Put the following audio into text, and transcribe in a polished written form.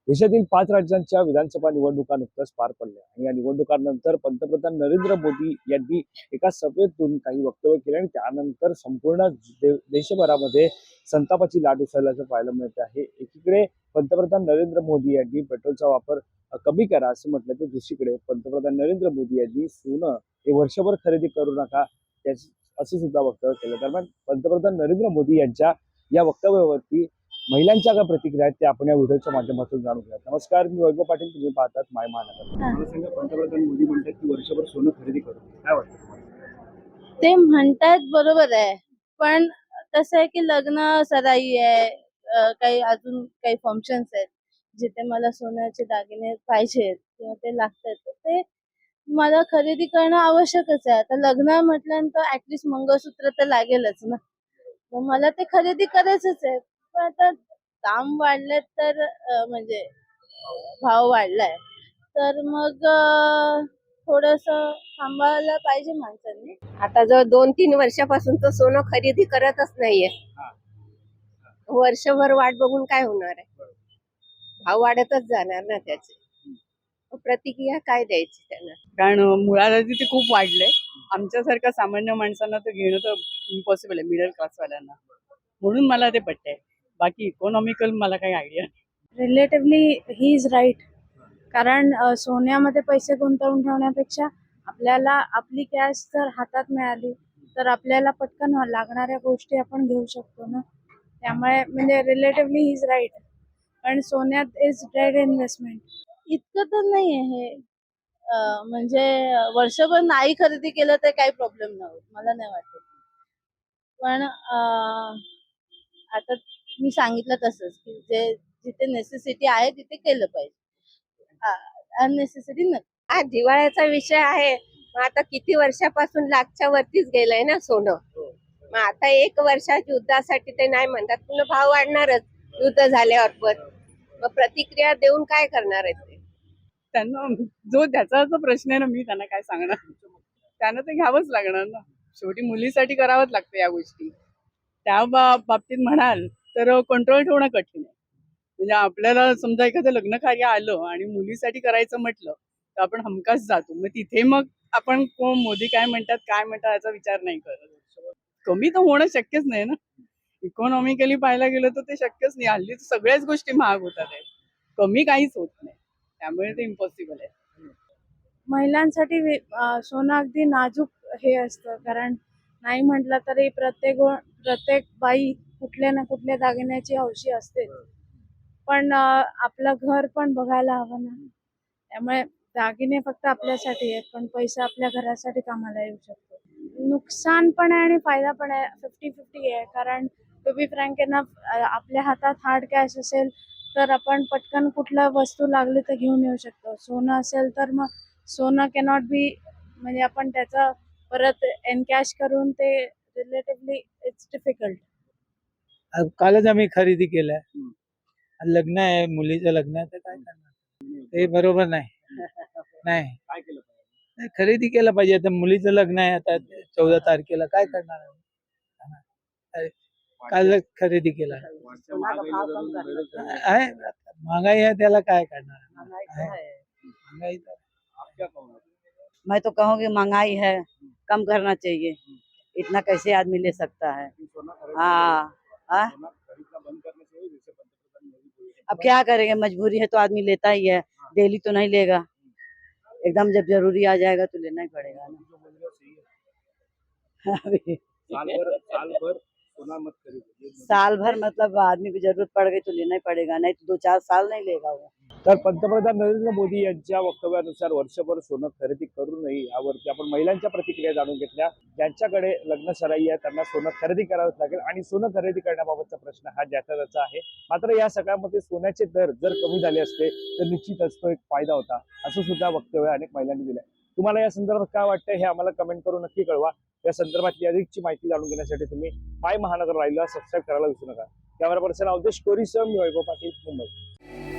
देशातील 5 राज्यांच्या विधानसभा निवडणुका नुकत्याच पार पडल्या आणि या निवडणुकांनंतर पंतप्रधान नरेंद्र मोदी यांनी एका सभेतून काही वक्तव्य केले आणि त्यानंतर संपूर्ण देशभरामध्ये संतापाची लाट उसळल्याचं पाहायला मिळत आहे। एकीकडे पंतप्रधान नरेंद्र मोदी यांनी पेट्रोलचा वापर कमी करा असं म्हटलं, तर दुसरीकडे पंतप्रधान नरेंद्र मोदी यांनी सोनं हे वर्षभर खरेदी करू नका असं सुद्धा वक्तव्य केलं। दरम्यान पंतप्रधान नरेंद्र मोदी यांच्या या वक्तव्यावरती महिलांच्या काय प्रतिक्रिया आहेत ते आपण या व्हिडिओच्या माध्यमातून जाणून घेऊया। नमस्कार, मी वैभव पाटील, तुम्ही पाहतात माय महानगर। मला सांगा, पंतप्रधान मोदी म्हणतात की वर्षभर सोनं खरेदी करू, काय वाटतं तुम्हाला? ते म्हणतात बरोबर आहे, पण कसं आहे की लग्न सराई आहे, काही अजून काही फंक्शन्स आहेत जिथे मला सोन्याचे दागिने पाहिजेत किंवा ते लागतात, तर ते मला खरेदी करणं आवश्यकच आहे। आता लग्न म्हटल्यानंतर ऍटलिस्ट मंगळसूत्र तर लागेलच ना, मग मला ते खरेदी करायचंच आहे। पण आता दाम वाढले तर म्हणजे भाव वाढलाय, तर मग थोडस सांभाळायला पाहिजे माणसांनी। आता जर 2-3 वर्षापासून तर सोनं खरेदी करतच नाहीये। वर्षभर वाट बघून काय होणार आहे? भाव वाढतच जाणार ना त्याचे। प्रतिक्रिया काय द्यायची त्यांना? कारण मुळात ते खूप वाढलंय। आमच्यासारख्या सामान्य माणसांना तर घेणं तर इम्पॉसिबल आहे, मिडल क्लासवाल्यांना, म्हणून मला ते पटतंय। बाकी इकॉनॉमिकल मला काही आयडिया नाही। रिलेटिव्हली ही इज राईट, कारण सोन्यामध्ये पैसे गुंतवून ठेवण्यापेक्षा आपल्याला आपली कॅश जर हातात मिळाली तर आपल्याला पटकन लागणाऱ्या गोष्टी आपण घेऊ शकतो ना। त्यामुळे म्हणजे रिलेटिव्हली ही इज राईट, पण सोन्यात इज डेड इन्व्हेस्टमेंट। इतकं तर नाही आहे, म्हणजे वर्षभर नाही खरेदी केलं तर काही प्रॉब्लेम नाही, मला नाही वाटत। पण आता मी सांगितलं तसंच की जिथे नेसेसिटी आहे तिथे केलं पाहिजे, अननेसेसरी नाही। हा दिवाळ्याचा विषय आहे। मग आता किती वर्षापासून लाखच्या वरतीच गेलंय ना सोनं। मग आता 1 वर्षात युद्धासाठी ते नाही म्हणतात, पुन्हा भाव वाढणारच युद्ध झाल्यावर पण। मग प्रतिक्रिया देऊन काय करणार आहेत ते? त्यांना जो त्याचा जो प्रश्न आहे ना, मी त्यांना काय सांगणार, त्यांना ते घ्यावंच लागणार ना। शेवटी मुलीसाठी करावंच लागतं या गोष्टी। त्या बाबतीत म्हणाल तर कंट्रोल ठेवणं कठीण आहे। म्हणजे आपल्याला समजा एखादं लग्न कार्य आलं आणि मुलीसाठी करायचं म्हटलं तर आपण हमखास जातो। मग तिथे मग आपण मोदी काय म्हणतात याचा विचार नाही करत। कमी तर होणं शक्यच नाही ना। इकॉनॉमिकली पाहायला गेलं तर ते शक्यच नाही। हल्ली सगळ्याच गोष्टी महाग होतात आहेत, कमी काहीच होत नाही, त्यामुळे ते इम्पॉसिबल आहे। महिलांसाठी सोनं अगदी नाजूक हे असतं, कारण नाही म्हटलं तरी प्रत्येक बाई कुठल्या ना कुठल्या दागिन्याची हौशी असते, पण आपलं घर पण बघायला हवं ना। त्यामुळे दागिने फक्त आपल्यासाठी आहेत, पण पैसा आपल्या घरासाठी कामाला येऊ शकतो। नुकसान पण आहे आणि फायदा पण आहे, 50-50 आहे। कारण टू बी फ्रँक इनफ, आपल्या हातात हार्ड कॅश असेल तर आपण पटकन कुठला वस्तू लागली तर घेऊन येऊ शकतो। सोनं असेल तर मग सोनं कॅनॉट बी, म्हणजे आपण त्याचा परत एनकॅश करून ते रिलेटिव्हली इट्स डिफिकल्ट। कालच आम्ही खरेदी केलाय, लग्न आहे, मुलीचं लग्न आहे, तर काय करणार? ते बरोबर नाही। नाही, काय केलं पाहिजे? नाही, खरेदी केलं पाहिजे। आता मुलीचं लग्न आहे, आता 14 तारखेला काय करणार आहे? काल खरेदी केला वाढत्या महागाईला धरून बेरोजगारी आहे, महागाई आहे, त्याला काय करणार आहे? महागाई तर आप क्या कहोगे? मैं तो कहूँगी महंगाई है, कम करना चाहिए। इतना कैसे आदमी ले सकता है? सोना हाँ हाँ, खरीदना बंद करना चाहिए, जैसे पंतप्रधान मोदी बोले। अब क्या करेंगे, मजबूरी है तो आदमी लेता ही है, डेली तो नहीं लेगा। एकदम जब जरूरी आ जाएगा तो लेना ही पड़ेगा ना। जो बोल रहे हो सही है। अभी साल भर सोना मत खरीदो। साल भर मतलब आदमी को जरूरत पड़ गई तो लेना ही पड़ेगा, नहीं तो 2-4 साल नहीं लेगा वो। तर पंतप्रधान नरेंद्र मोदी यांच्या वक्तव्यानुसार वर्षभर सोनं खरेदी करू नये यावरती आपण महिलांच्या प्रतिक्रिया जाणून घेतल्या। ज्यांच्याकडे लग्न सराई आहे त्यांना सोनं खरेदी करावंच लागेल आणि सोनं खरेदी करण्याबाबतचा प्रश्न हा ज्याचा त्याचा आहे। मात्र या सगळ्यामध्ये सोन्याचे दर जर कमी झाले असते तर निश्चितच तो एक फायदा होता, असं सुद्धा वक्तव्य अनेक महिलांनी दिलंय। तुम्हाला या संदर्भात काय वाटतं हे आम्हाला कमेंट करून नक्की कळवा। या संदर्भातली अधिकची माहिती जाणून घेण्यासाठी तुम्ही माय महानगर लाईव्हला सबस्क्राईब करायला विसरू नका। कॅमेरा पर्सन अवधेश कोरीसह मी वैभव पाटील, मुंबई।